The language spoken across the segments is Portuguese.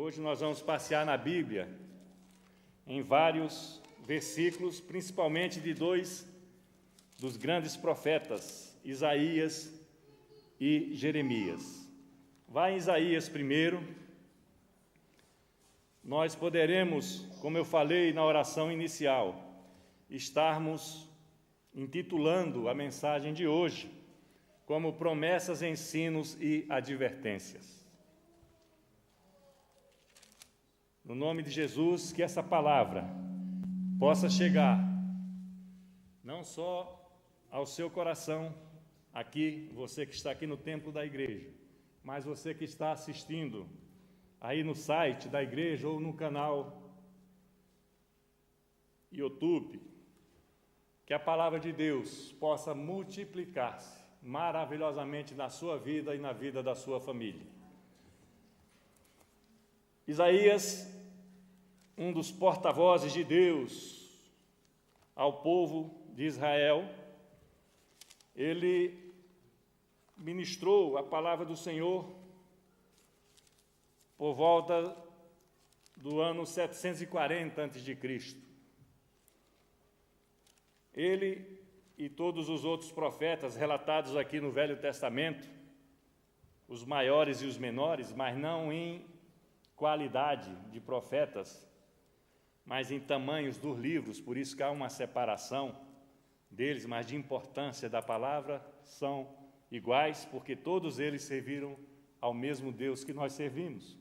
Hoje nós vamos passear na Bíblia, em vários versículos, principalmente de dois dos grandes profetas, Isaías e Jeremias. Vai em Isaías primeiro. Nós poderemos, como eu falei na oração inicial, estarmos intitulando a mensagem de hoje como promessas, ensinos e advertências. No nome de Jesus, que essa palavra possa chegar não só ao seu coração, aqui, você que está aqui no templo da igreja, mas você que está assistindo aí no site da igreja ou no canal YouTube, que a palavra de Deus possa multiplicar-se maravilhosamente na sua vida e na vida da sua família. Isaías, um dos porta-vozes de Deus ao povo de Israel, ele ministrou a palavra do Senhor por volta do ano 740 a.C. Ele e todos os outros profetas relatados aqui no Velho Testamento, os maiores e os menores, mas não em qualidade de profetas, mas em tamanhos dos livros, por isso que há uma separação deles, mas de importância da palavra são iguais, porque todos eles serviram ao mesmo Deus que nós servimos.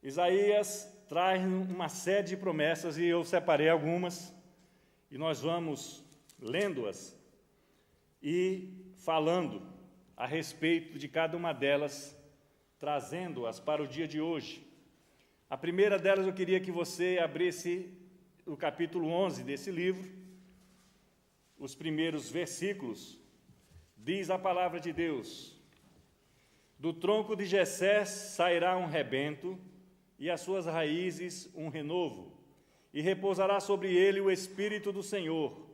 Isaías traz uma série de promessas e eu separei algumas e nós vamos lendo-as e falando a respeito de cada uma delas, trazendo-as para o dia de hoje. A primeira delas eu queria que você abrisse o capítulo 11 desse livro, os primeiros versículos. Diz a palavra de Deus: do tronco de Jessé sairá um rebento, e as suas raízes um renovo, e repousará sobre ele o Espírito do Senhor,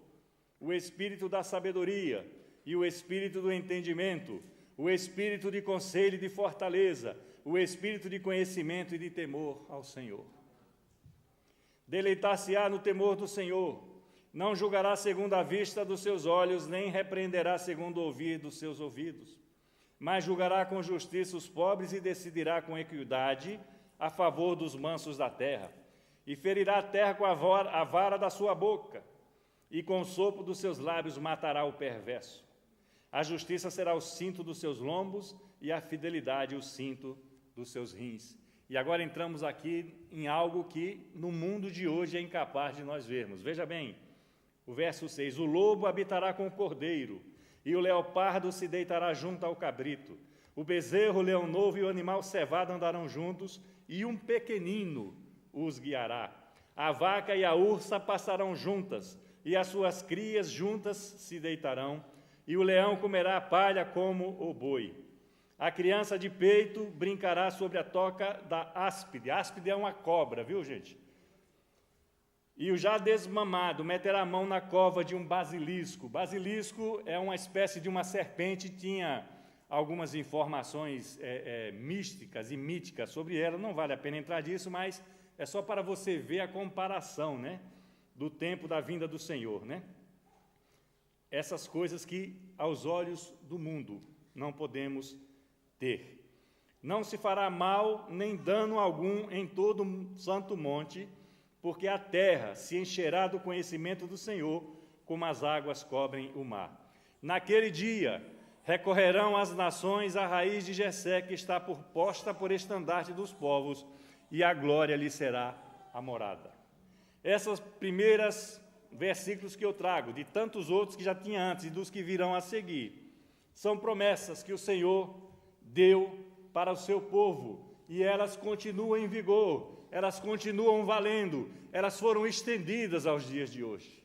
o Espírito da sabedoria e o Espírito do entendimento, o Espírito de conselho e de fortaleza, o Espírito de conhecimento e de temor ao Senhor. Deleitar-se-á no temor do Senhor, não julgará segundo a vista dos seus olhos, nem repreenderá segundo o ouvir dos seus ouvidos, mas julgará com justiça os pobres e decidirá com equidade a favor dos mansos da terra, e ferirá a terra com a vara da sua boca, e com o sopro dos seus lábios matará o perverso. A justiça será o cinto dos seus lombos, e a fidelidade o cinto dos seus rins. E agora entramos aqui em algo que no mundo de hoje é incapaz de nós vermos. Veja bem, o verso 6, o lobo habitará com o cordeiro, e o leopardo se deitará junto ao cabrito. O bezerro, o leão novo e o animal cevado andarão juntos, e um pequenino os guiará. A vaca e a ursa passarão juntas, e as suas crias juntas se deitarão, e o leão comerá a palha como o boi. A criança de peito brincará sobre a toca da áspide. Áspide é uma cobra, viu, gente? E o já desmamado meterá a mão na cova de um basilisco. Basilisco é uma espécie de uma serpente, tinha algumas informações místicas e míticas sobre ela, não vale a pena entrar nisso, mas é só para você ver a comparação, né, do tempo da vinda do Senhor, né? Essas coisas que aos olhos do mundo não podemos ter. Não se fará mal nem dano algum em todo o santo monte, porque a terra se encherá do conhecimento do Senhor, como as águas cobrem o mar. Naquele dia recorrerão as nações à raiz de Jessé, que está posta por estandarte dos povos, e a glória lhe será a morada. Essas primeiras versículos que eu trago, de tantos outros que já tinha antes e dos que virão a seguir, são promessas que o Senhor deu para o seu povo, e elas continuam em vigor, elas continuam valendo, elas foram estendidas aos dias de hoje.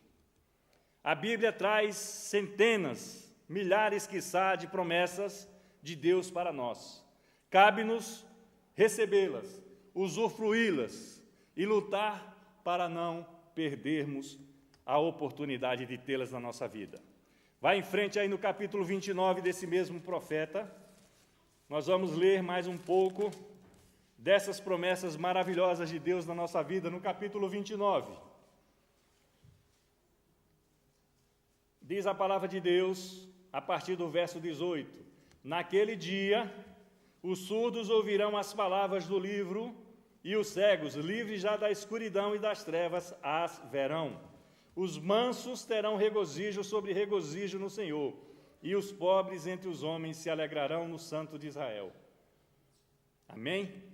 A Bíblia traz centenas, milhares, quiçá, de promessas de Deus para nós. Cabe-nos recebê-las, usufruí-las e lutar para não perdermos a oportunidade de tê-las na nossa vida. Vai em frente aí no capítulo 29 desse mesmo profeta. Nós vamos ler mais um pouco dessas promessas maravilhosas de Deus na nossa vida, no capítulo 29. Diz a palavra de Deus, a partir do verso 18: naquele dia, os surdos ouvirão as palavras do livro, e os cegos, livres já da escuridão e das trevas, as verão. Os mansos terão regozijo sobre regozijo no Senhor, e os pobres entre os homens se alegrarão no Santo de Israel. Amém?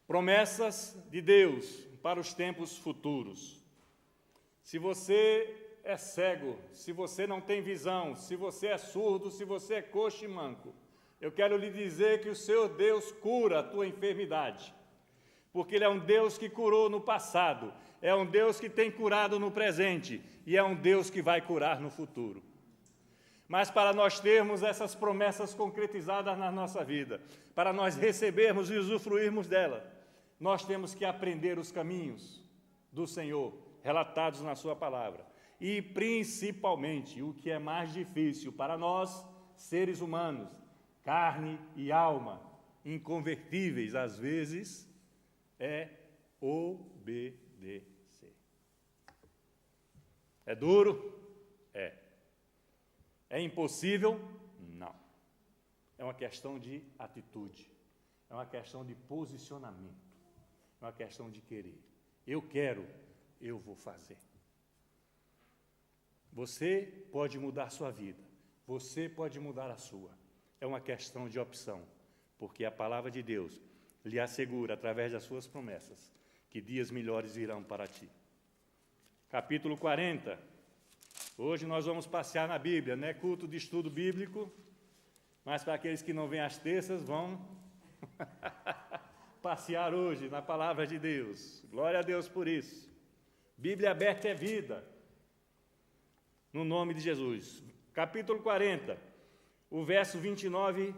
Promessas de Deus para os tempos futuros. Se você é cego, se você não tem visão, se você é surdo, se você é coxo e manco, eu quero lhe dizer que o seu Deus cura a tua enfermidade, porque Ele é um Deus que curou no passado, é um Deus que tem curado no presente e é um Deus que vai curar no futuro. Mas para nós termos essas promessas concretizadas na nossa vida, para nós recebermos e usufruirmos dela, nós temos que aprender os caminhos do Senhor, relatados na sua palavra. E, principalmente, o que é mais difícil para nós, seres humanos, carne e alma, inconvertíveis às vezes, é obedecer. É duro? É. É impossível? Não. É uma questão de atitude, é uma questão de posicionamento, é uma questão de querer. Eu quero, eu vou fazer. Você pode mudar a sua vida, você pode mudar a sua. É uma questão de opção, porque a palavra de Deus lhe assegura, através das suas promessas, que dias melhores virão para ti. Capítulo 40. Hoje nós vamos passear na Bíblia, não é culto de estudo bíblico, mas para aqueles que não vêm às terças, vão passear hoje na palavra de Deus. Glória a Deus por isso. Bíblia aberta é vida, no nome de Jesus. Capítulo 40, o verso 29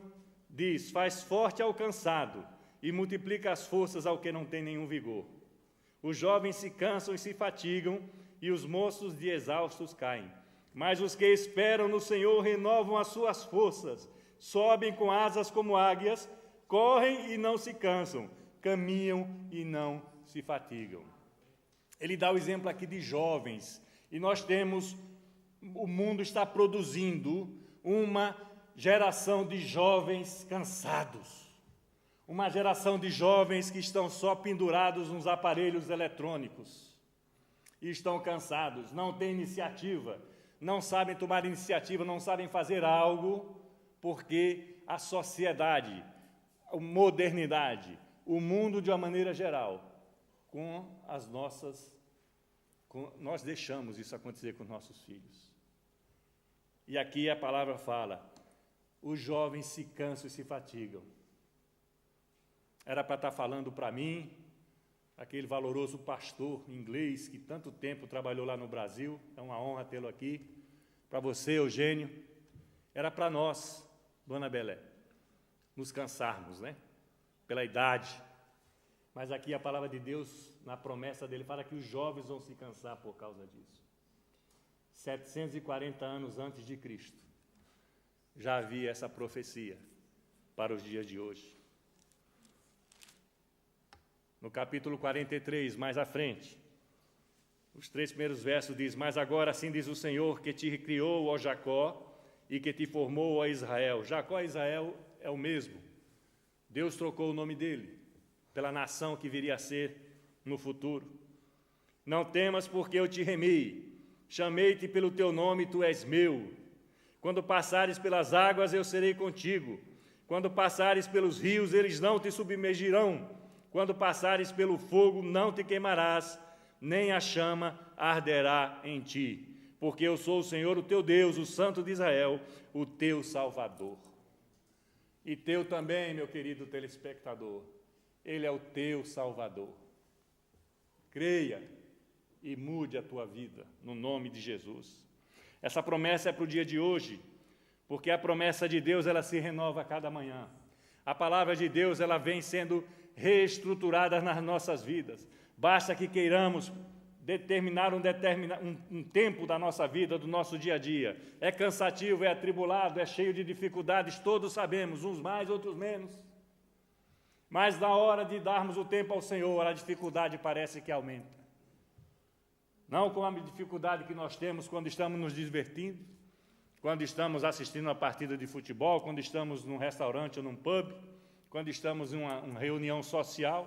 diz: faz forte ao cansado e multiplica as forças ao que não tem nenhum vigor. Os jovens se cansam e se fatigam, e os moços de exaustos caem. Mas os que esperam no Senhor renovam as suas forças, sobem com asas como águias, correm e não se cansam, caminham e não se fatigam. Ele dá o exemplo aqui de jovens, e nós temos, o mundo está produzindo uma geração de jovens cansados, uma geração de jovens que estão só pendurados nos aparelhos eletrônicos, e estão cansados, não têm iniciativa, não sabem tomar iniciativa, não sabem fazer algo, porque a sociedade, a modernidade, o mundo de uma maneira geral, nós deixamos isso acontecer com nossos filhos. E aqui a palavra fala: os jovens se cansam e se fatigam. Era para estar falando para mim, aquele valoroso pastor inglês que tanto tempo trabalhou lá no Brasil, é uma honra tê-lo aqui. Para você, Eugênio, era para nós, Dona Belé, nos cansarmos, né? Pela idade. Mas aqui a palavra de Deus, na promessa dele, fala que os jovens vão se cansar por causa disso. 740 anos antes de Cristo, já havia essa profecia para os dias de hoje. No capítulo 43, mais à frente, os 3 primeiros versos diz: mas agora assim diz o Senhor, que te criou, ó Jacó, e que te formou, ó Israel. Jacó e Israel é o mesmo. Deus trocou o nome dele pela nação que viria a ser no futuro. Não temas, porque eu te remi, chamei-te pelo teu nome, tu és meu. Quando passares pelas águas, eu serei contigo. Quando passares pelos rios, eles não te submergirão. Quando passares pelo fogo, não te queimarás, nem a chama arderá em ti. Porque eu sou o Senhor, o teu Deus, o Santo de Israel, o teu Salvador. E teu também, meu querido telespectador, Ele é o teu Salvador. Creia e mude a tua vida, no nome de Jesus. Essa promessa é para o dia de hoje, porque a promessa de Deus, ela se renova a cada manhã. A palavra de Deus, ela vem sendo reestruturada nas nossas vidas. Basta que queiramos determinar um tempo da nossa vida, do nosso dia a dia. É cansativo, é atribulado, é cheio de dificuldades, todos sabemos, uns mais, outros menos. Mas na hora de darmos o tempo ao Senhor, a dificuldade parece que aumenta. Não com a dificuldade que nós temos quando estamos nos divertindo, quando estamos assistindo uma partida de futebol, quando estamos num restaurante ou num pub, quando estamos em uma reunião social,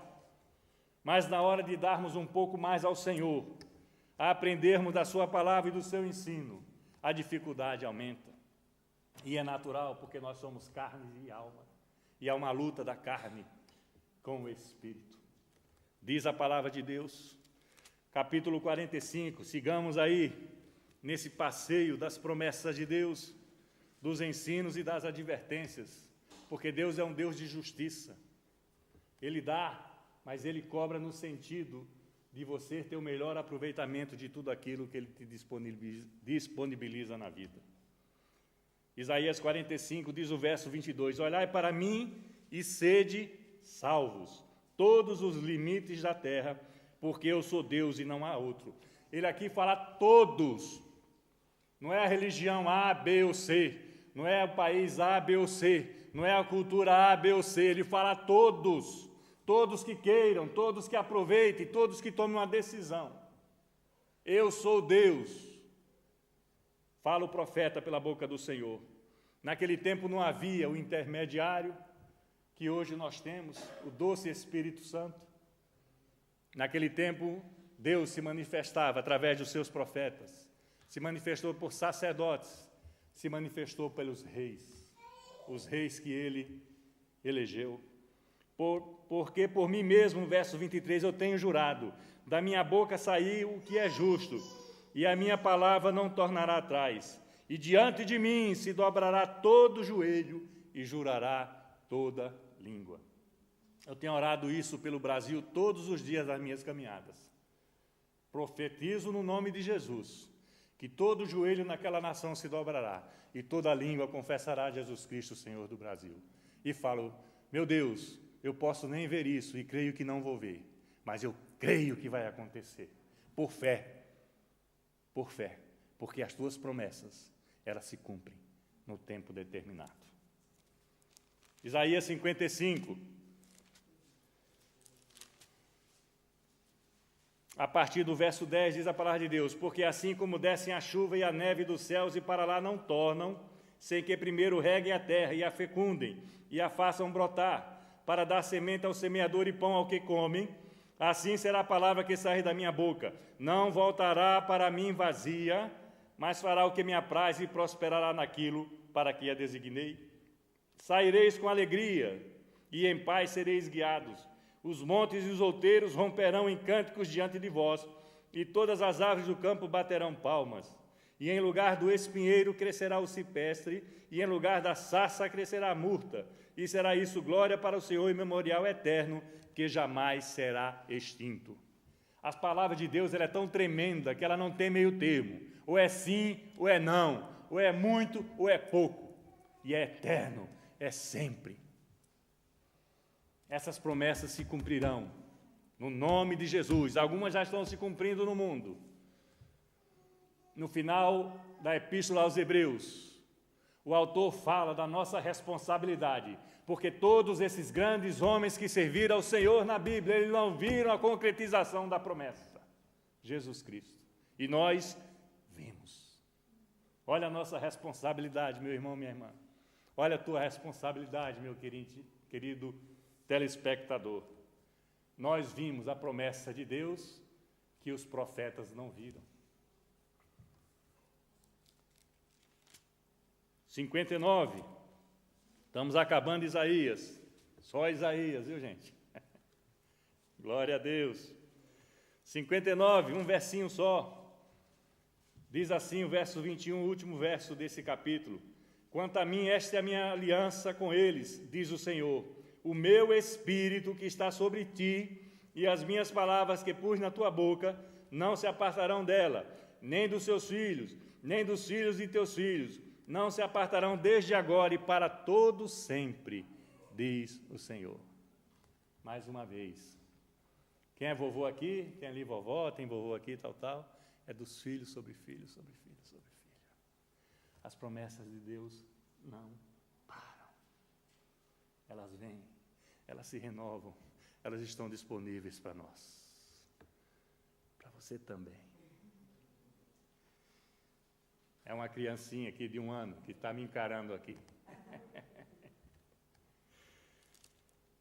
mas na hora de darmos um pouco mais ao Senhor, a aprendermos da sua palavra e do seu ensino, a dificuldade aumenta. E é natural, porque nós somos carne e alma, e há uma luta da carne com o Espírito. Diz a palavra de Deus, capítulo 45, sigamos aí nesse passeio das promessas de Deus, dos ensinos e das advertências, porque Deus é um Deus de justiça. Ele dá, mas Ele cobra no sentido de você ter o melhor aproveitamento de tudo aquilo que Ele te disponibiliza na vida. Isaías 45 diz o verso 22, olhai para mim e sede salvos, todos os limites da terra, porque eu sou Deus e não há outro. Ele aqui fala todos, não é a religião A, B ou C, não é o país A, B ou C, não é a cultura A, B ou C, ele fala todos, todos que queiram, todos que aproveitem, todos que tomem uma decisão. Eu sou Deus, fala o profeta pela boca do Senhor. Naquele tempo não havia o intermediário que hoje nós temos, o doce Espírito Santo. Naquele tempo, Deus se manifestava através dos seus profetas, se manifestou por sacerdotes, se manifestou pelos reis, os reis que Ele elegeu. Porque por mim mesmo, verso 23, eu tenho jurado, da minha boca saiu o que é justo, e a minha palavra não tornará atrás. E diante de mim se dobrará todo joelho e jurará toda língua. Eu tenho orado isso pelo Brasil todos os dias das minhas caminhadas. Profetizo no nome de Jesus, que todo joelho naquela nação se dobrará e toda língua confessará Jesus Cristo, Senhor do Brasil. E falo, meu Deus, eu posso nem ver isso e creio que não vou ver, mas eu creio que vai acontecer, por fé, porque as tuas promessas, elas se cumprem no tempo determinado. Isaías 55, a partir do verso 10, diz a palavra de Deus, porque assim como descem a chuva e a neve dos céus e para lá não tornam, sem que primeiro reguem a terra e a fecundem e a façam brotar, para dar semente ao semeador e pão ao que comem, assim será a palavra que sai da minha boca. Não voltará para mim vazia, mas fará o que me apraz e prosperará naquilo para que a designei. Saireis com alegria e em paz sereis guiados. Os montes e os outeiros romperão em cânticos diante de vós, e todas as aves do campo baterão palmas. E em lugar do espinheiro crescerá o cipestre, e em lugar da sarça crescerá a murta. E será isso glória para o Senhor e memorial eterno, que jamais será extinto. As palavras de Deus, ela é tão tremenda que ela não tem meio termo. Ou é sim, ou é não. Ou é muito, ou é pouco. E é eterno, é sempre. Essas promessas se cumprirão no nome de Jesus. Algumas já estão se cumprindo no mundo. No final da Epístola aos Hebreus, o autor fala da nossa responsabilidade, porque todos esses grandes homens que serviram ao Senhor na Bíblia, eles não viram a concretização da promessa, Jesus Cristo. E nós vimos. Olha a nossa responsabilidade, meu irmão, minha irmã. Olha a tua responsabilidade, meu querido telespectador. Nós vimos a promessa de Deus que os profetas não viram. 59. Estamos acabando Isaías. Só Isaías, viu, gente? Glória a Deus. 59, um versinho só. Diz assim o verso 21, o último verso desse capítulo. Quanto a mim, esta é a minha aliança com eles, diz o Senhor. O meu Espírito que está sobre ti e as minhas palavras que pus na tua boca não se apartarão dela, nem dos seus filhos, nem dos filhos de teus filhos, não se apartarão desde agora e para todo sempre, diz o Senhor. Mais uma vez. Quem é vovô aqui? Tem ali vovó, tem vovô aqui, tal. É dos filhos sobre filhos, sobre filhos, sobre filhos. As promessas de Deus não param. Elas vêm. elas se renovam, elas estão disponíveis para nós, para você também. É uma criancinha aqui de 1 ano que está me encarando aqui.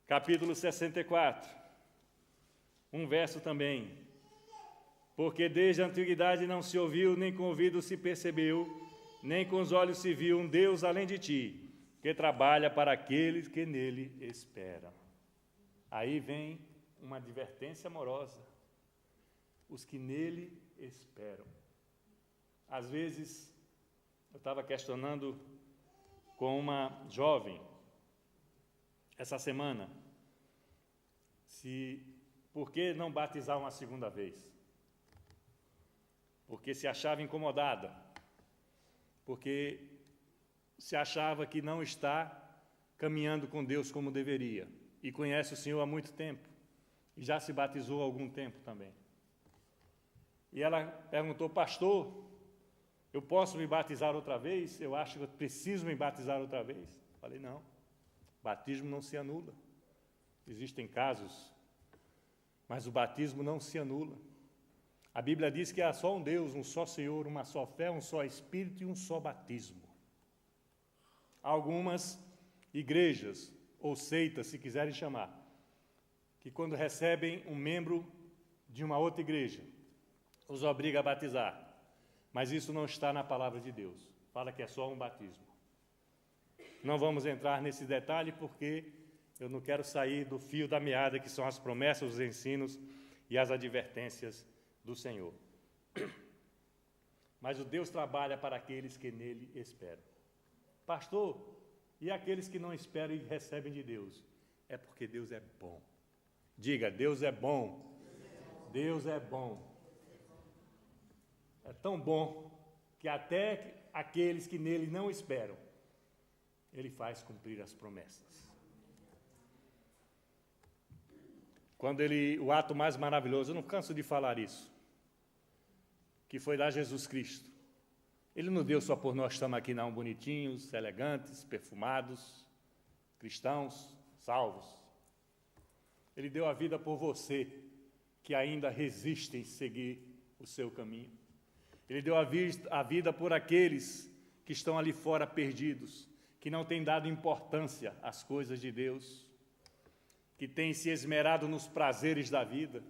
Capítulo 64, um verso também. Porque desde a antiguidade não se ouviu, nem com o ouvido se percebeu, nem com os olhos se viu um Deus além de ti, que trabalha para aqueles que nele esperam. Aí vem uma advertência amorosa. Os que nele esperam. Às vezes, eu estava questionando com uma jovem, essa semana, por que não batizar uma segunda vez? Porque se achava incomodada, porque se achava que não está caminhando com Deus como deveria, e conhece o Senhor há muito tempo, e já se batizou há algum tempo também. E ela perguntou: pastor, eu posso me batizar outra vez? Eu acho que eu preciso me batizar outra vez. Falei: não, batismo não se anula. Existem casos, mas o batismo não se anula. A Bíblia diz que há só um Deus, um só Senhor, uma só fé, um só Espírito e um só batismo. Algumas igrejas, ou seitas, se quiserem chamar, que quando recebem um membro de uma outra igreja, os obriga a batizar. Mas isso não está na palavra de Deus. Fala que é só um batismo. Não vamos entrar nesse detalhe porque eu não quero sair do fio da meada, que são as promessas, os ensinos e as advertências do Senhor. Mas o Deus trabalha para aqueles que nele esperam. Pastor, e aqueles que não esperam e recebem de Deus? É porque Deus é bom. Diga: Deus é bom. Deus é bom. É tão bom que até aqueles que nele não esperam, ele faz cumprir as promessas. O ato mais maravilhoso, eu não canso de falar isso, que foi dar Jesus Cristo. Ele não deu só por nós estamos aqui não bonitinhos, elegantes, perfumados, cristãos, salvos. Ele deu a vida por você, que ainda resiste em seguir o seu caminho. Ele deu a vida por aqueles que estão ali fora perdidos, que não têm dado importância às coisas de Deus, que têm se esmerado nos prazeres da vida.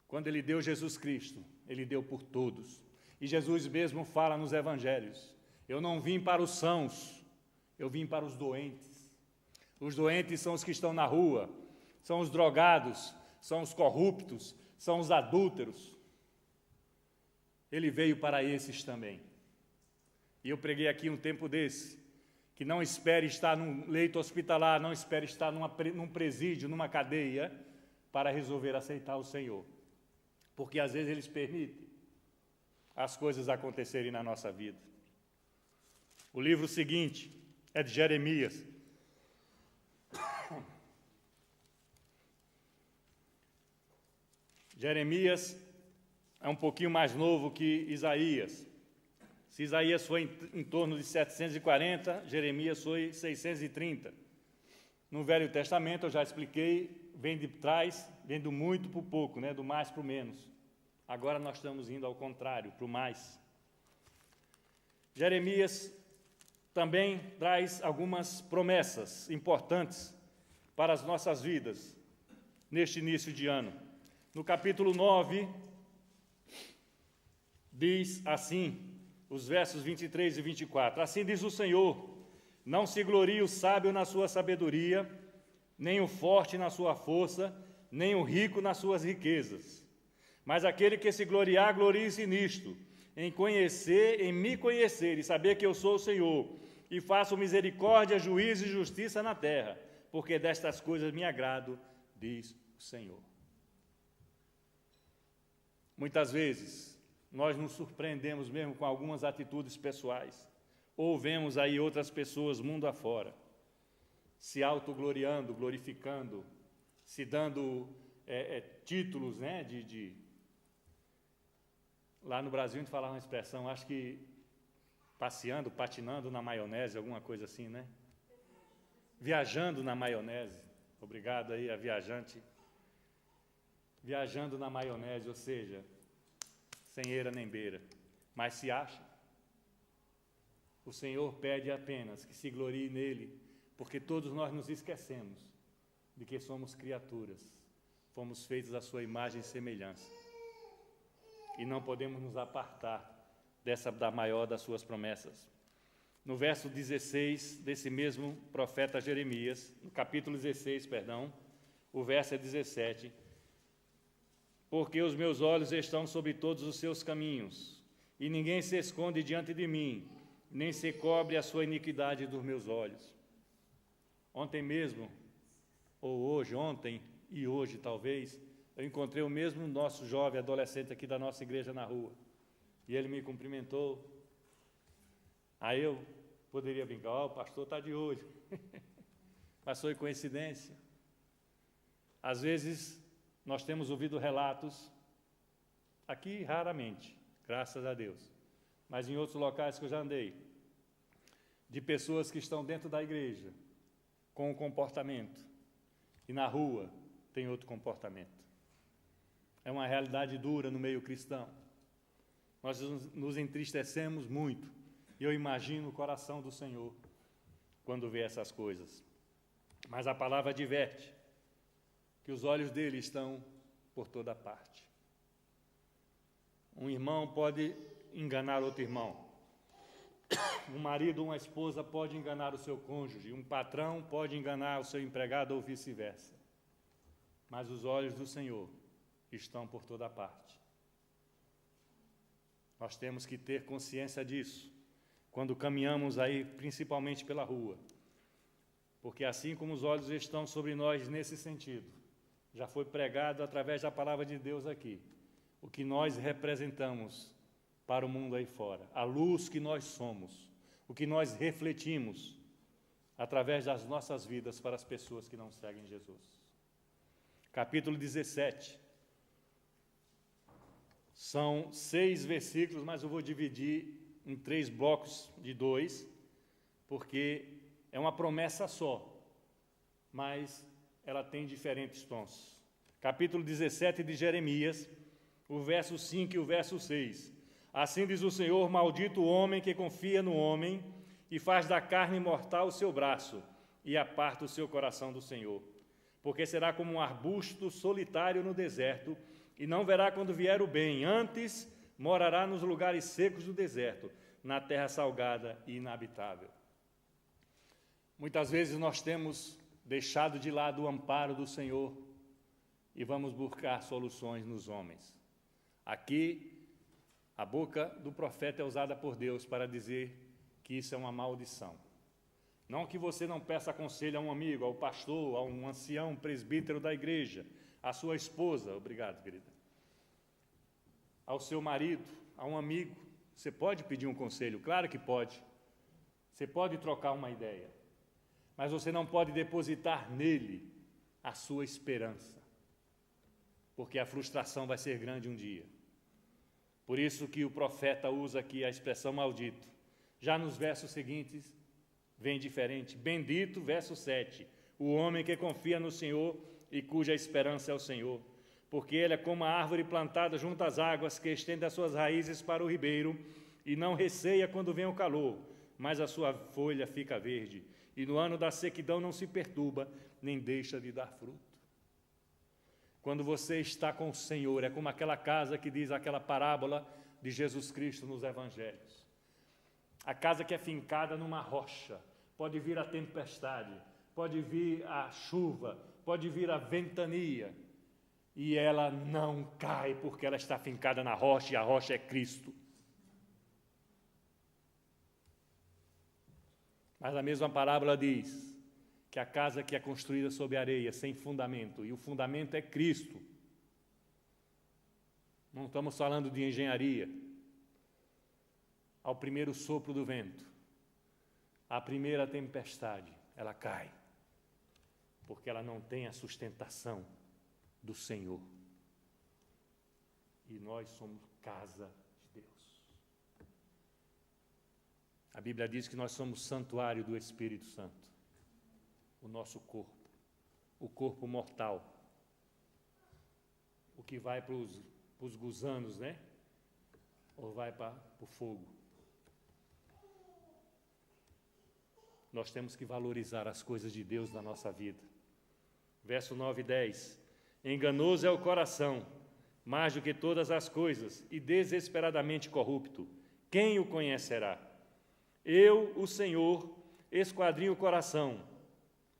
Quando ele deu Jesus Cristo, ele deu por todos. E Jesus mesmo fala nos evangelhos: eu não vim para os sãos, eu vim para os doentes. Os doentes são os que estão na rua, são os drogados, são os corruptos, são os adúlteros. Ele veio para esses também. E eu preguei aqui um tempo desse, que não espere estar num leito hospitalar, não espere estar num presídio, numa cadeia, para resolver aceitar o Senhor. Porque às vezes eles permitem as coisas acontecerem na nossa vida. O livro seguinte é de Jeremias. Jeremias é um pouquinho mais novo que Isaías. Se Isaías foi em torno de 740, Jeremias foi 630. No Velho Testamento, eu já expliquei, vem de trás, vem do muito para o pouco, do mais para o menos. Agora nós estamos indo ao contrário, para o mais. Jeremias também traz algumas promessas importantes para as nossas vidas neste início de ano. No capítulo 9, diz assim, os versos 23 e 24: assim diz o Senhor: não se glorie o sábio na sua sabedoria, nem o forte na sua força, nem o rico nas suas riquezas. Mas aquele que se gloriar, glorie-se nisto, em me conhecer e saber que eu sou o Senhor, e faço misericórdia, juízo e justiça na terra, porque destas coisas me agrado, diz o Senhor. Muitas vezes, nós nos surpreendemos mesmo com algumas atitudes pessoais, ou vemos aí outras pessoas mundo afora, se autogloriando, glorificando, se dando títulos, Lá no Brasil a gente falava uma expressão, acho que passeando, patinando na maionese, alguma coisa assim, viajando na maionese. Obrigado aí a viajante. Viajando na maionese, ou seja, sem eira nem beira. Mas se acha. O Senhor pede apenas que se glorie nele, porque todos nós nos esquecemos de que somos criaturas, fomos feitos à sua imagem e semelhança. E não podemos nos apartar da maior das suas promessas. No verso 16 desse mesmo profeta Jeremias, no capítulo 16, perdão, o verso é 17. Porque os meus olhos estão sobre todos os seus caminhos, e ninguém se esconde diante de mim, nem se cobre a sua iniquidade dos meus olhos. Ontem mesmo, ou hoje, ontem e hoje talvez, eu encontrei o mesmo nosso jovem adolescente aqui da nossa igreja na rua. E ele me cumprimentou. Aí eu poderia brincar, o pastor está de olho. Mas foi coincidência. Às vezes, nós temos ouvido relatos, aqui raramente, graças a Deus, mas em outros locais que eu já andei, de pessoas que estão dentro da igreja, com um comportamento, e na rua tem outro comportamento. É uma realidade dura no meio cristão. Nós nos entristecemos muito, e eu imagino o coração do Senhor quando vê essas coisas. Mas a palavra adverte que os olhos dele estão por toda parte. Um irmão pode enganar outro irmão. Um marido ou uma esposa pode enganar o seu cônjuge. Um patrão pode enganar o seu empregado ou vice-versa. Mas os olhos do Senhor estão por toda parte. Nós temos que ter consciência disso quando caminhamos aí, principalmente pela rua. Porque assim como os olhos estão sobre nós nesse sentido, já foi pregado através da palavra de Deus aqui, o que nós representamos para o mundo aí fora, a luz que nós somos, o que nós refletimos através das nossas vidas para as pessoas que não seguem Jesus. Capítulo 17. São 6 versículos, mas eu vou dividir em 3 blocos de 2, porque é uma promessa só, mas ela tem diferentes tons. Capítulo 17 de Jeremias, o verso 5 e o verso 6. Assim diz o Senhor: maldito o homem que confia no homem e faz da carne mortal o seu braço e aparta o seu coração do Senhor. Porque será como um arbusto solitário no deserto e não verá quando vier o bem, antes morará nos lugares secos do deserto, na terra salgada e inabitável. Muitas vezes nós temos deixado de lado o amparo do Senhor e vamos buscar soluções nos homens. Aqui, a boca do profeta é usada por Deus para dizer que isso é uma maldição. Não que você não peça conselho a um amigo, ao pastor, a um ancião, presbítero da igreja, à sua esposa, obrigado, querida, ao seu marido, a um amigo. Você pode pedir um conselho, claro que pode. Você pode trocar uma ideia, mas você não pode depositar nele a sua esperança, porque a frustração vai ser grande um dia. Por isso que o profeta usa aqui a expressão maldito. Já nos versos seguintes, vem diferente. Bendito, verso 7, o homem que confia no Senhor e cuja esperança é o Senhor, porque ele é como a árvore plantada junto às águas, que estende as suas raízes para o ribeiro, e não receia quando vem o calor, mas a sua folha fica verde, e no ano da sequidão não se perturba, nem deixa de dar fruto. Quando você está com o Senhor, é como aquela casa que diz aquela parábola de Jesus Cristo nos Evangelhos. A casa que é fincada numa rocha, pode vir a tempestade, pode vir a chuva, pode vir a ventania, e ela não cai porque ela está fincada na rocha, e a rocha é Cristo. Mas a mesma parábola diz que a casa que é construída sobre areia, sem fundamento, e o fundamento é Cristo. Não estamos falando de engenharia. Ao primeiro sopro do vento, à primeira tempestade, ela cai, porque ela não tem a sustentação do Senhor. E nós somos casa de Deus. A Bíblia diz que nós somos santuário do Espírito Santo. o nosso corpo, o corpo mortal, o que vai para os gusanos, né? Ou vai para o fogo. Nós temos que valorizar as coisas de Deus na nossa vida. Verso 9 e 10. Enganoso é o coração, mais do que todas as coisas, e desesperadamente corrupto. Quem o conhecerá? Eu, o Senhor, esquadrinho o coração.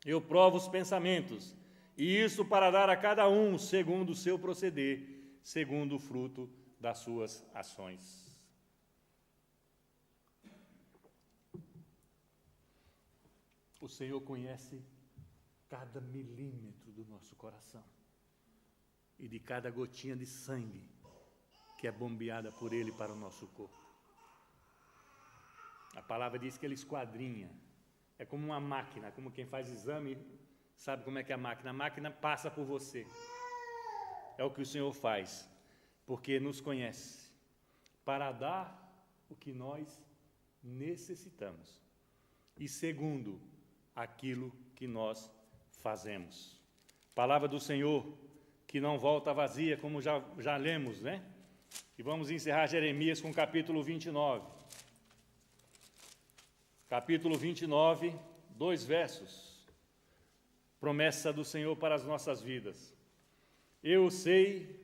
Eu provo os pensamentos, e isso para dar a cada um segundo o seu proceder, segundo o fruto das suas ações. O Senhor conhece cada milímetro do nosso coração e de cada gotinha de sangue que é bombeada por Ele para o nosso corpo. A palavra diz que Ele esquadrinha. É como uma máquina, como quem faz exame, sabe como é que é a máquina? A máquina passa por você. É o que o Senhor faz, porque nos conhece, para dar o que nós necessitamos. E segundo, aquilo que nós fazemos. Palavra do Senhor, que não volta vazia, como já lemos, né? E vamos encerrar Jeremias com o capítulo 29. Capítulo 29, 2 versos. Promessa do Senhor para as nossas vidas. Eu sei,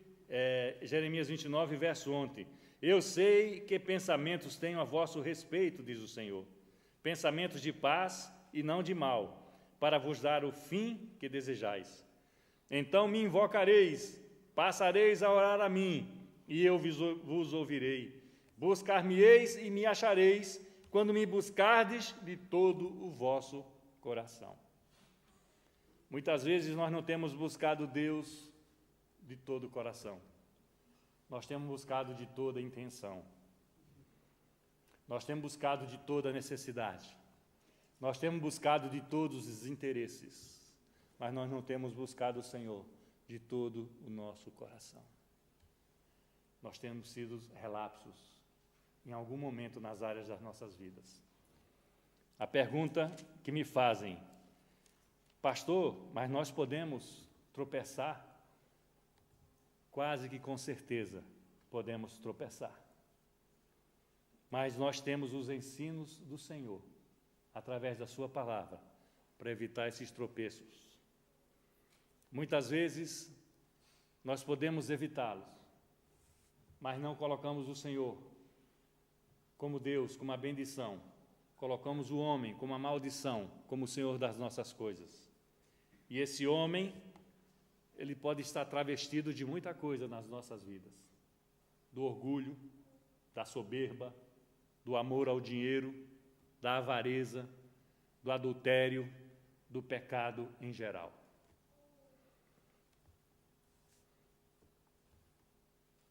Jeremias 29, verso 11. Eu sei que pensamentos tenho a vosso respeito, diz o Senhor. Pensamentos de paz e não de mal, para vos dar o fim que desejais. Então me invocareis, passareis a orar a mim, e eu vos ouvirei. Buscar-me-eis e me achareis, quando me buscardes de todo o vosso coração. Muitas vezes nós não temos buscado Deus de todo o coração. Nós temos buscado de toda a intenção. Nós temos buscado de toda a necessidade. Nós temos buscado de todos os interesses, mas nós não temos buscado o Senhor de todo o nosso coração. Nós temos sido relapsos em algum momento nas áreas das nossas vidas. A pergunta que me fazem, pastor, mas nós podemos tropeçar? Quase que com certeza podemos tropeçar. Mas nós temos os ensinos do Senhor, através da sua palavra, para evitar esses tropeços. Muitas vezes, nós podemos evitá-los, mas não colocamos o Senhor como Deus, como a bendição. Colocamos o homem como a maldição, como o Senhor das nossas coisas. E esse homem, ele pode estar travestido de muita coisa nas nossas vidas. Do orgulho, da soberba, do amor ao dinheiro, da avareza, do adultério, do pecado em geral.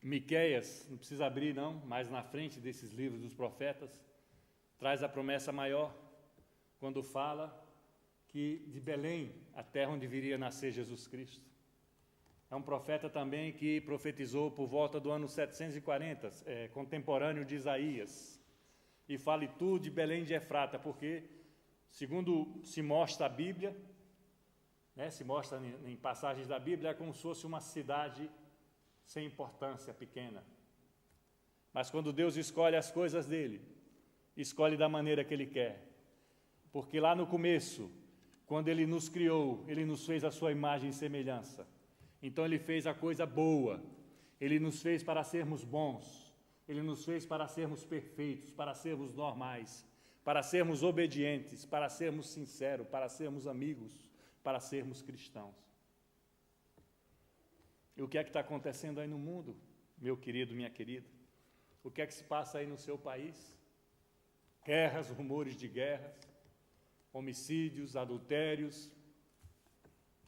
Miqueias, não precisa abrir não, mas na frente desses livros dos profetas, traz a promessa maior, quando fala que de Belém, a terra onde viria nascer Jesus Cristo. É um profeta também que profetizou por volta do ano 740, contemporâneo de Isaías. E fale tu de Belém de Efrata, porque, segundo se mostra a Bíblia, né, se mostra em passagens da Bíblia, é como se fosse uma cidade sem importância, pequena. Mas quando Deus escolhe as coisas dele, escolhe da maneira que ele quer. Porque lá no começo, quando ele nos criou, ele nos fez a sua imagem e semelhança. Então ele fez a coisa boa, ele nos fez para sermos bons. Ele nos fez para sermos perfeitos, para sermos normais, para sermos obedientes, para sermos sinceros, para sermos amigos, para sermos cristãos. E o que é que está acontecendo aí no mundo, meu querido, minha querida? O que é que se passa aí no seu país? Guerras, rumores de guerras, homicídios, adultérios.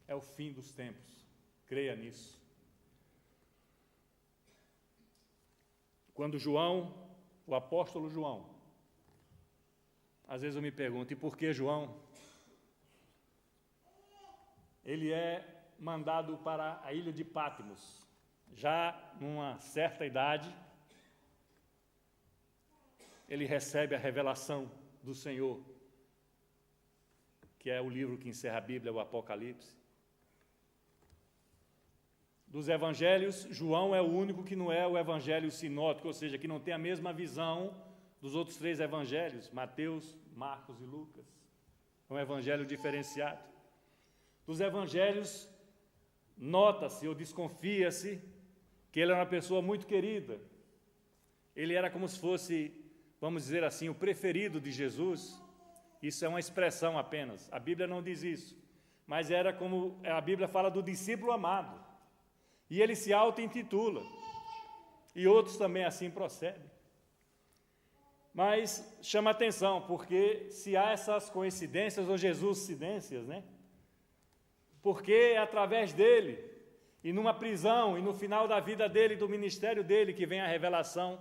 É o fim dos tempos, creia nisso. Quando João, o apóstolo João, às vezes eu me pergunto, e por que João? Ele é mandado para a ilha de Patmos, já numa certa idade. Ele recebe a revelação do Senhor, que é o livro que encerra a Bíblia, o Apocalipse. Dos evangelhos, João é o único que não é o evangelho sinótico, ou seja, que não tem a mesma visão dos outros 3 evangelhos, Mateus, Marcos e Lucas. É um evangelho diferenciado. Dos evangelhos, nota-se ou desconfia-se que ele era uma pessoa muito querida. Ele era como se fosse, vamos dizer assim, o preferido de Jesus. Isso é uma expressão apenas. A Bíblia não diz isso. Mas era como a Bíblia fala do discípulo amado. E ele se auto-intitula. E outros também assim procedem. Mas chama atenção, porque se há essas coincidências, ou Jesuscidências, né? Porque é através dele, e numa prisão, e no final da vida dele, do ministério dele, que vem a revelação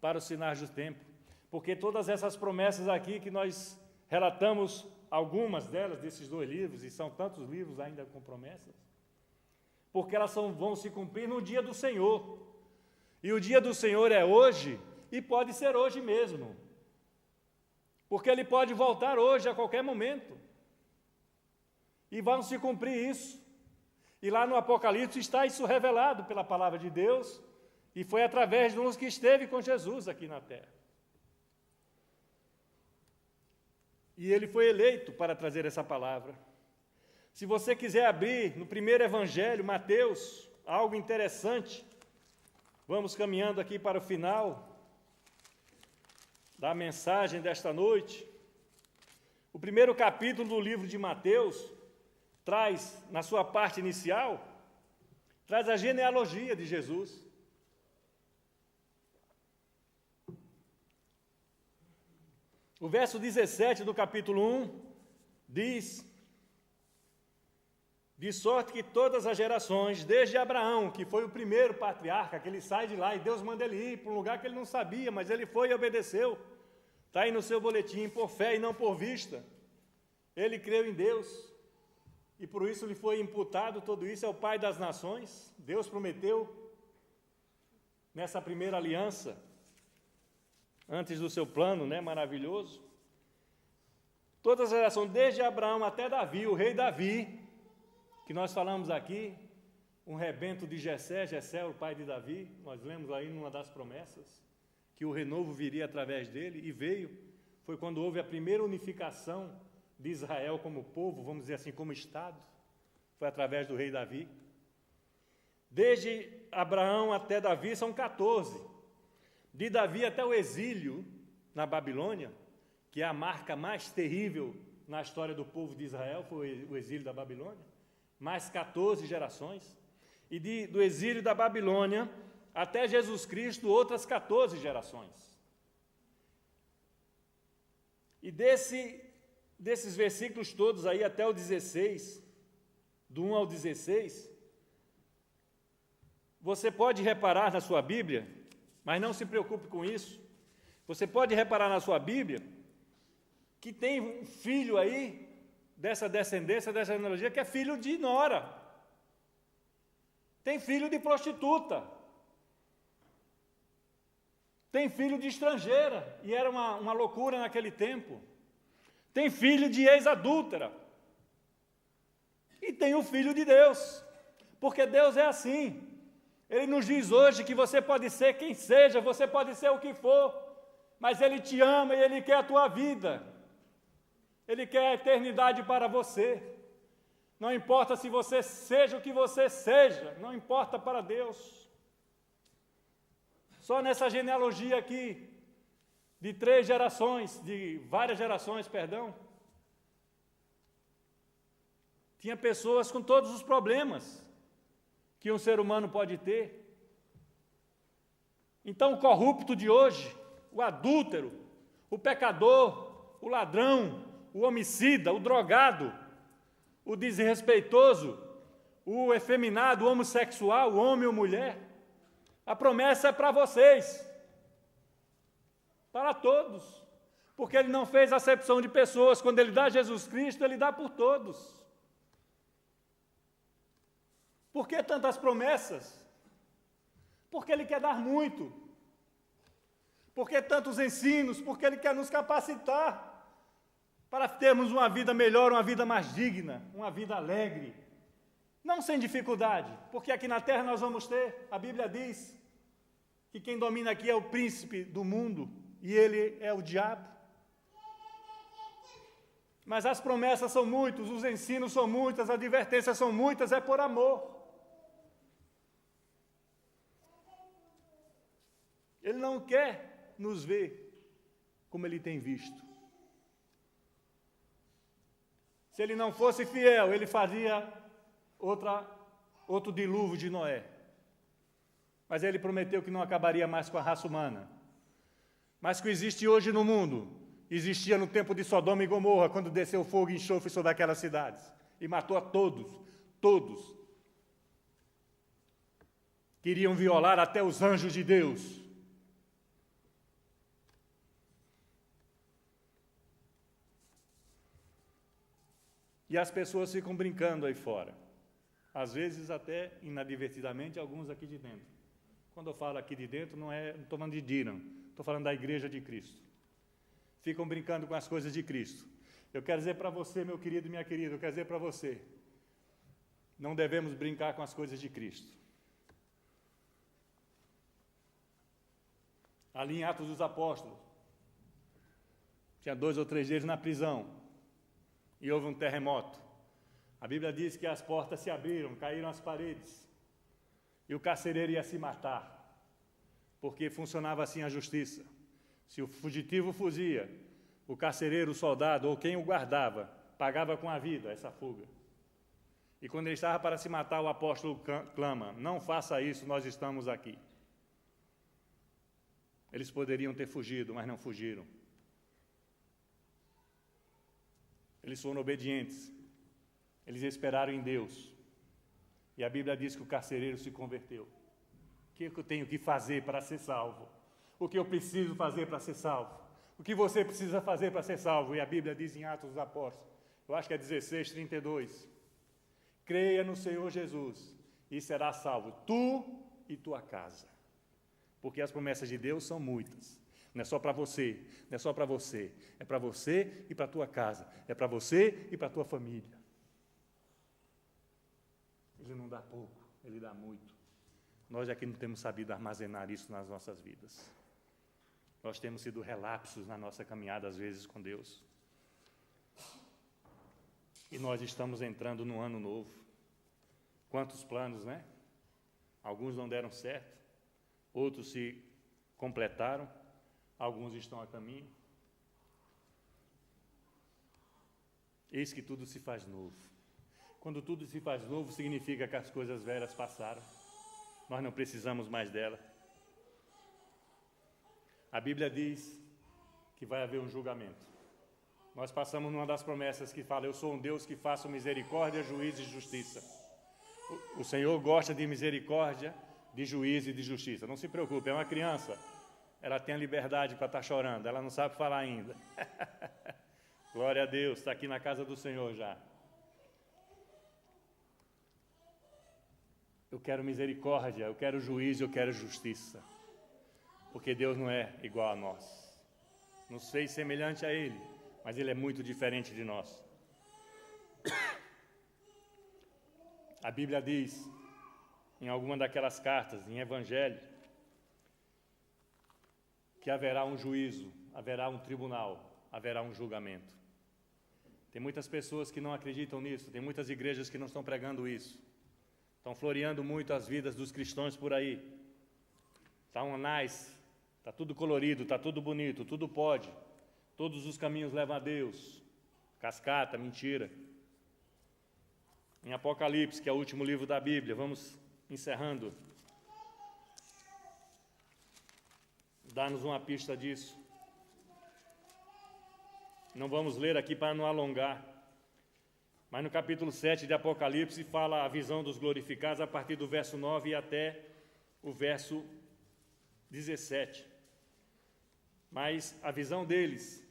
para os sinais do tempo. Porque todas essas promessas aqui que nós relatamos, algumas delas, desses 2 livros, e são tantos livros ainda com promessas, porque elas vão se cumprir no dia do Senhor. E o dia do Senhor é hoje, e pode ser hoje mesmo. Porque ele pode voltar hoje, a qualquer momento. E vão se cumprir isso. E lá no Apocalipse está isso revelado pela palavra de Deus, e foi através de uns que esteve com Jesus aqui na terra. E ele foi eleito para trazer essa palavra. Se você quiser abrir no primeiro evangelho, Mateus, algo interessante, vamos caminhando aqui para o final da mensagem desta noite. O primeiro capítulo do livro de Mateus traz, na sua parte inicial, traz a genealogia de Jesus. O verso 17 do capítulo 1 diz: de sorte que todas as gerações, desde Abraão, que foi o primeiro patriarca, que ele sai de lá e Deus manda ele ir para um lugar que ele não sabia, mas ele foi e obedeceu. Está aí no seu boletim, por fé e não por vista. Ele creu em Deus e por isso lhe foi imputado tudo isso, é o Pai das nações. Deus prometeu nessa primeira aliança, antes do seu plano, né, maravilhoso. Todas as gerações, desde Abraão até Davi, o rei Davi, que nós falamos aqui, um rebento de Jessé, Jessé, o pai de Davi, nós lemos aí numa das promessas, que o renovo viria através dele, e veio. Foi quando houve a primeira unificação de Israel como povo, vamos dizer assim, como Estado, foi através do rei Davi. Desde Abraão até Davi são 14. De Davi até o exílio na Babilônia, que é a marca mais terrível na história do povo de Israel, foi o exílio da Babilônia, mais 14 gerações. E do exílio da Babilônia até Jesus Cristo, outras 14 gerações. E desses versículos todos aí até o 16, do 1 ao 16, você pode reparar na sua Bíblia, mas não se preocupe com isso, você pode reparar na sua Bíblia que tem um filho aí, dessa descendência, dessa genealogia, que é filho de nora, tem filho de prostituta, tem filho de estrangeira, e era uma loucura naquele tempo, tem filho de ex-adúltera, e tem o filho de Deus, porque Deus é assim. Ele nos diz hoje que você pode ser quem seja, você pode ser o que for, mas Ele te ama e Ele quer a tua vida. Ele quer a eternidade para você. Não importa se você seja o que você seja, não importa para Deus. Só nessa genealogia aqui, de várias gerações, tinha pessoas com todos os problemas que um ser humano pode ter. Então, o corrupto de hoje, o adúltero, o pecador, o ladrão, o homicida, o drogado, o desrespeitoso, o efeminado, o homossexual, o homem ou mulher, a promessa é para vocês, para todos, porque Ele não fez acepção de pessoas. Quando Ele dá Jesus Cristo, Ele dá por todos. Por que tantas promessas? Porque Ele quer dar muito. Por que tantos ensinos? Porque Ele quer nos capacitar para termos uma vida melhor, uma vida mais digna, uma vida alegre, não sem dificuldade, porque aqui na terra nós vamos ter, a Bíblia diz que quem domina aqui é o príncipe do mundo e ele é o diabo. Mas as promessas são muitas, os ensinos são muitos, as advertências são muitas, é por amor. Ele não quer nos ver como ele tem visto. Se ele não fosse fiel, ele faria outro dilúvio de Noé. Mas ele prometeu que não acabaria mais com a raça humana. Mas o que existe hoje no mundo, existia no tempo de Sodoma e Gomorra, quando desceu fogo e enxofre sobre aquelas cidades. E matou a todos, todos. Queriam violar até os anjos de Deus. E as pessoas ficam brincando aí fora. Às vezes até inadvertidamente, alguns aqui de dentro. Quando eu falo aqui de dentro, não estou falando de Diram, estou falando da igreja de Cristo. Ficam brincando com as coisas de Cristo. Eu quero dizer para você, meu querido e minha querida, eu quero dizer para você, não devemos brincar com as coisas de Cristo. Ali em Atos dos Apóstolos, tinha 2 ou 3 deles na prisão, e houve um terremoto. A Bíblia diz que as portas se abriram, caíram as paredes, e o carcereiro ia se matar, porque funcionava assim a justiça. Se o fugitivo fugia, o carcereiro, o soldado, ou quem o guardava, pagava com a vida essa fuga. E quando ele estava para se matar, o apóstolo clama, não faça isso, nós estamos aqui. Eles poderiam ter fugido, mas não fugiram. Eles foram obedientes. Eles esperaram em Deus. E a Bíblia diz que o carcereiro se converteu. O que eu tenho que fazer para ser salvo? O que eu preciso fazer para ser salvo? O que você precisa fazer para ser salvo? E a Bíblia diz em Atos dos Apóstolos, eu acho que é 16:32. Creia no Senhor Jesus e será salvo, tu e tua casa. Porque as promessas de Deus são muitas. Não é só para você, não é só para você. É para você e para a tua casa. É para você e para a tua família. Ele não dá pouco, ele dá muito. Nós aqui não temos sabido armazenar isso nas nossas vidas. Nós temos sido relapsos na nossa caminhada, às vezes, com Deus. E nós estamos entrando num ano novo. Quantos planos, né? Alguns não deram certo, outros se completaram, alguns estão a caminho. Eis que tudo se faz novo. Quando tudo se faz novo, significa que as coisas velhas passaram. Nós não precisamos mais dela. A Bíblia diz que vai haver um julgamento. Nós passamos numa das promessas que fala, eu sou um Deus que faço misericórdia, juízo e justiça. O Senhor gosta de misericórdia, de juízo e de justiça. Não se preocupe, é uma criança. Ela tem a liberdade para estar chorando, ela não sabe falar ainda. Glória a Deus, está aqui na casa do Senhor já. Eu quero misericórdia, eu quero juízo, eu quero justiça. Porque Deus não é igual a nós. Nos fez semelhante a Ele, mas Ele é muito diferente de nós. A Bíblia diz, em alguma daquelas cartas, em Evangelho, que haverá um juízo, haverá um tribunal, haverá um julgamento. Tem muitas pessoas que não acreditam nisso, tem muitas igrejas que não estão pregando isso. Estão floreando muito as vidas dos cristãos por aí. Está nice, está tudo colorido, está tudo bonito, tudo pode. Todos os caminhos levam a Deus. Cascata, mentira. Em Apocalipse, que é o último livro da Bíblia, vamos encerrando. Dá-nos uma pista disso. Não vamos ler aqui para não alongar. Mas no capítulo 7 de Apocalipse fala a visão dos glorificados a partir do verso 9 e até o verso 17. Mas a visão deles,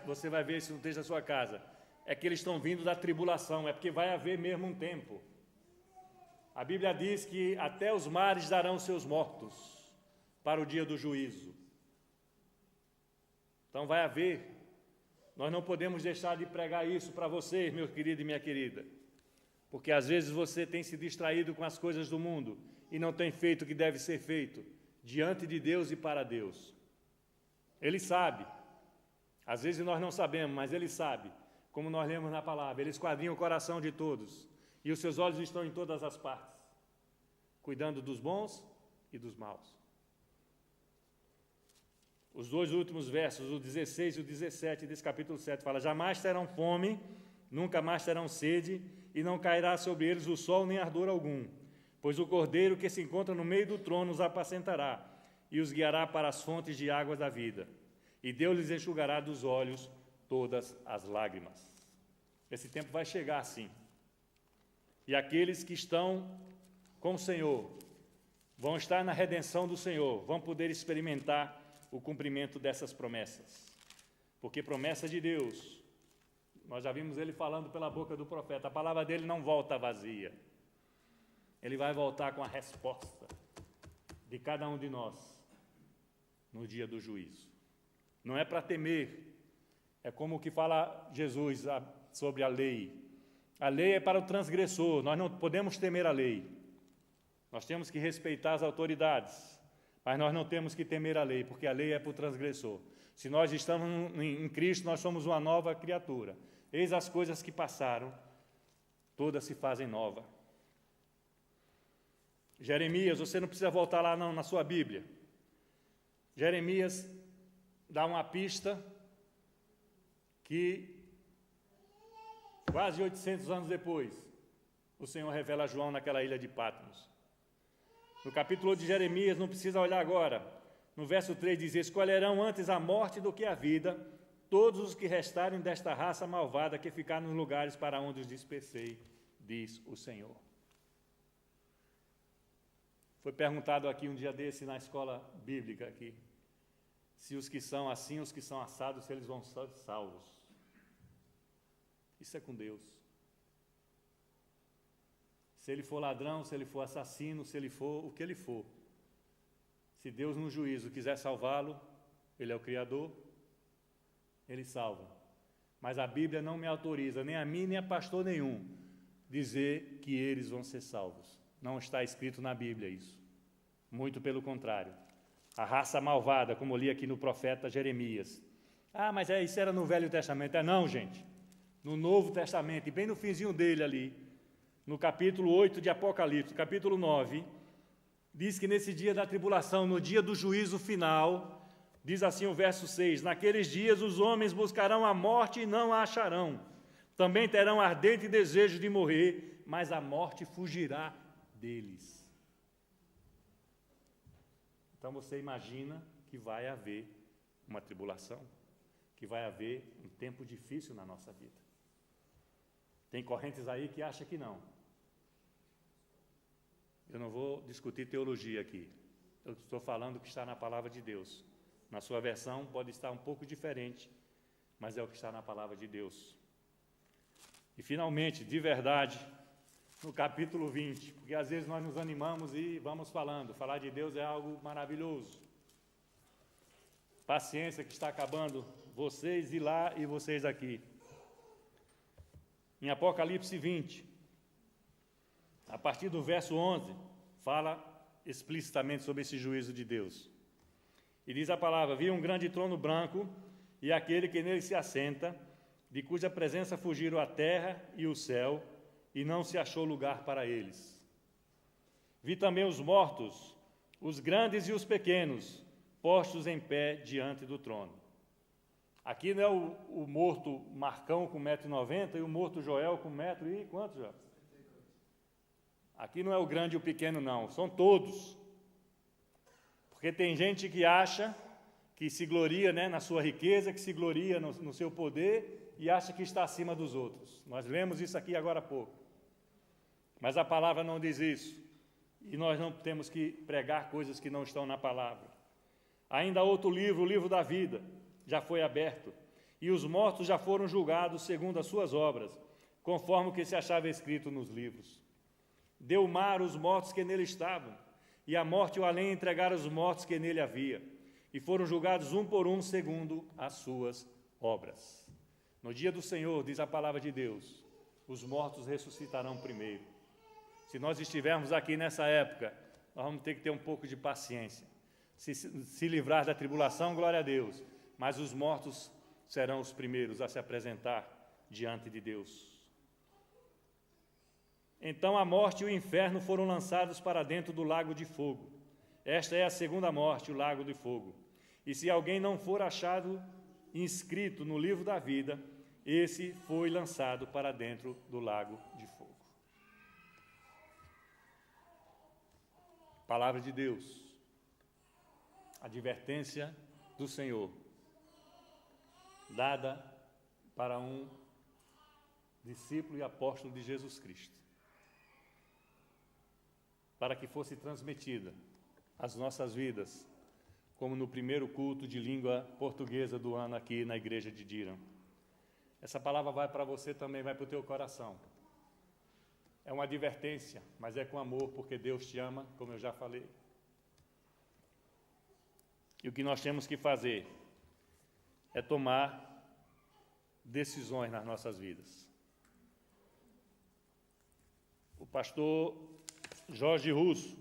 você vai ver isso no texto da sua casa, é que eles estão vindo da tribulação, é porque vai haver mesmo um tempo. A Bíblia diz que até os mares darão seus mortos para o dia do juízo. Então vai haver Nós não podemos deixar de pregar isso para vocês, meu querido e minha querida, porque às vezes você tem se distraído com as coisas do mundo e não tem feito o que deve ser feito diante de Deus e para Deus. Ele sabe, às vezes nós não sabemos, mas Ele sabe, como nós lemos na palavra, Ele esquadrinha o coração de todos e os seus olhos estão em todas as partes, cuidando dos bons e dos maus. Os dois últimos versos, o 16 e o 17 desse capítulo 7, fala: jamais terão fome, nunca mais terão sede, e não cairá sobre eles o sol nem ardor algum, pois o Cordeiro que se encontra no meio do trono os apacentará, e os guiará para as fontes de águas da vida, e Deus lhes enxugará dos olhos todas as lágrimas. Esse tempo vai chegar sim, e aqueles que estão com o Senhor vão estar na redenção do Senhor, vão poder experimentar o cumprimento dessas promessas, porque promessa de Deus, nós já vimos Ele falando pela boca do profeta, a palavra dele não volta vazia, Ele vai voltar com a resposta de cada um de nós no dia do juízo. Não é para temer, é como o que fala Jesus sobre a lei. A lei é para o transgressor, nós não podemos temer a lei, nós temos que respeitar as autoridades, mas nós não temos que temer a lei, porque a lei é para o transgressor. Se nós estamos em Cristo, nós somos uma nova criatura. Eis as coisas que passaram, todas se fazem nova. Jeremias, você não precisa voltar lá não, na sua Bíblia. Jeremias dá uma pista que, quase 800 anos depois, o Senhor revela a João naquela ilha de Patmos. No capítulo 8 de Jeremias, não precisa olhar agora, no verso 3 diz: escolherão antes a morte do que a vida todos os que restarem desta raça malvada que ficaram nos lugares para onde os dispersei, diz o Senhor. Foi perguntado aqui um dia desse na escola bíblica aqui, se os que são assim, os que são assados, se eles vão ser salvos. Isso é com Deus. Se ele for ladrão, se ele for assassino, se ele for o que ele for, se Deus no juízo quiser salvá-lo, Ele é o Criador, Ele salva. Mas a Bíblia não me autoriza, nem a mim, nem a pastor nenhum, dizer que eles vão ser salvos. Não está escrito na Bíblia isso. Muito pelo contrário. A raça malvada, como eu li aqui no profeta Jeremias. Ah, mas isso era no Velho Testamento. Não, gente. No Novo Testamento, e bem no finzinho dele ali, no capítulo 8 de Apocalipse, capítulo 9, diz que nesse dia da tribulação, no dia do juízo final, diz assim o verso 6, naqueles dias os homens buscarão a morte e não a acharão, também terão ardente desejo de morrer, mas a morte fugirá deles. Então você imagina que vai haver uma tribulação, que vai haver um tempo difícil na nossa vida. Tem correntes aí que acham que não. Eu não vou discutir teologia aqui. Eu estou falando o que está na palavra de Deus. Na sua versão pode estar um pouco diferente, mas é o que está na palavra de Deus. E finalmente, de verdade, no capítulo 20, porque às vezes nós nos animamos e vamos falando. Falar de Deus é algo maravilhoso. Paciência que está acabando, vocês e lá e vocês aqui. Em Apocalipse 20, a partir do verso 11, fala explicitamente sobre esse juízo de Deus. E diz a palavra: vi um grande trono branco e aquele que nele se assenta, de cuja presença fugiram a terra e o céu, e não se achou lugar para eles. Vi também os mortos, os grandes e os pequenos, postos em pé diante do trono. Aqui não é o morto Marcão com 1,90 m e o morto Joel com 1 m e quanto, Joel? Aqui não é o grande e o pequeno, não, são todos. Porque tem gente que acha, que se gloria, né, na sua riqueza, que se gloria no seu poder e acha que está acima dos outros. Nós lemos isso aqui agora há pouco. Mas a palavra não diz isso. E nós não temos que pregar coisas que não estão na palavra. Ainda outro livro, o livro da vida, já foi aberto. E os mortos já foram julgados segundo as suas obras, conforme o que se achava escrito nos livros. Deu o mar os mortos que nele estavam, e a morte e o além entregaram os mortos que nele havia, e foram julgados um por um segundo as suas obras. No dia do Senhor, diz a palavra de Deus, os mortos ressuscitarão primeiro. Se nós estivermos aqui nessa época, nós vamos ter que ter um pouco de paciência. Se livrar da tribulação, glória a Deus, mas os mortos serão os primeiros a se apresentar diante de Deus. Então a morte e o inferno foram lançados para dentro do lago de fogo. Esta é a segunda morte, o lago de fogo. E se alguém não for achado inscrito no livro da vida, esse foi lançado para dentro do lago de fogo. Palavra de Deus. Advertência do Senhor, dada para um discípulo e apóstolo de Jesus Cristo, para que fosse transmitida às nossas vidas, como no primeiro culto de língua portuguesa do ano aqui na igreja de Diram. Essa palavra vai para você também, vai para o teu coração. É uma advertência, mas é com amor, porque Deus te ama, como eu já falei. E o que nós temos que fazer é tomar decisões nas nossas vidas. O pastor Jorge Russo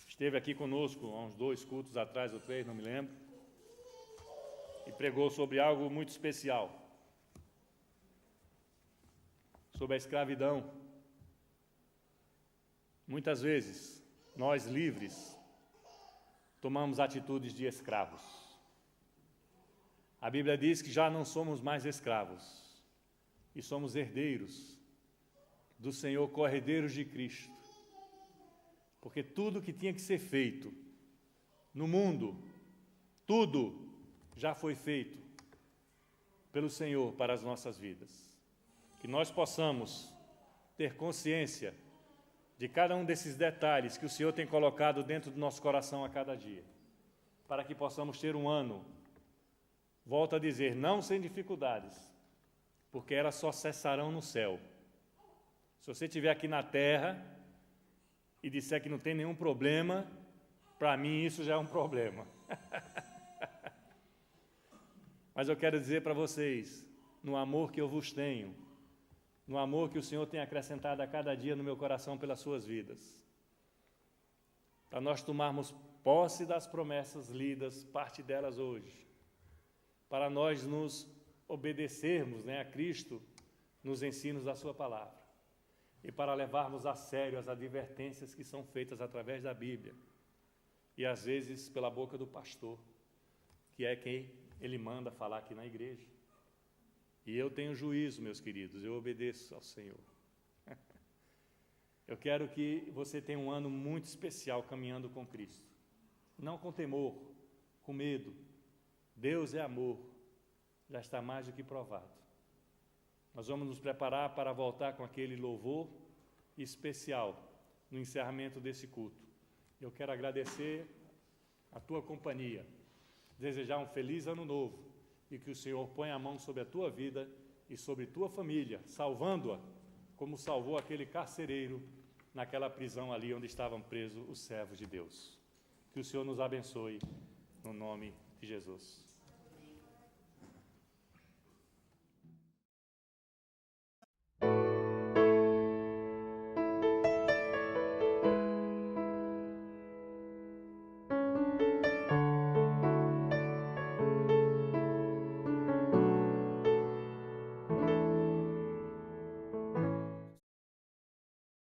esteve aqui conosco há uns 2 cultos atrás, ou 3, não me lembro, e pregou sobre algo muito especial, sobre a escravidão. Muitas vezes, nós livres, tomamos atitudes de escravos. A Bíblia diz que já não somos mais escravos, e somos herdeiros do Senhor, co-herdeiros de Cristo. Porque tudo que tinha que ser feito no mundo, tudo já foi feito pelo Senhor para as nossas vidas. Que nós possamos ter consciência de cada um desses detalhes que o Senhor tem colocado dentro do nosso coração a cada dia, para que possamos ter um ano, volto a dizer, não sem dificuldades, porque elas só cessarão no céu. Se você estiver aqui na terra e disser que não tem nenhum problema, para mim isso já é um problema. Mas eu quero dizer para vocês, no amor que eu vos tenho, no amor que o Senhor tem acrescentado a cada dia no meu coração pelas suas vidas, para nós tomarmos posse das promessas lidas, parte delas hoje, para nós nos obedecermos, a Cristo nos ensinos da sua palavra, e para levarmos a sério as advertências que são feitas através da Bíblia, e às vezes pela boca do pastor, que é quem ele manda falar aqui na igreja. E eu tenho juízo, meus queridos, eu obedeço ao Senhor. Eu quero que você tenha um ano muito especial caminhando com Cristo. Não com temor, com medo. Deus é amor, já está mais do que provado. Nós vamos nos preparar para voltar com aquele louvor especial no encerramento desse culto. Eu quero agradecer a tua companhia, desejar um feliz ano novo, e que o Senhor ponha a mão sobre a tua vida e sobre tua família, salvando-a, como salvou aquele carcereiro naquela prisão ali onde estavam presos os servos de Deus. Que o Senhor nos abençoe, no nome de Jesus.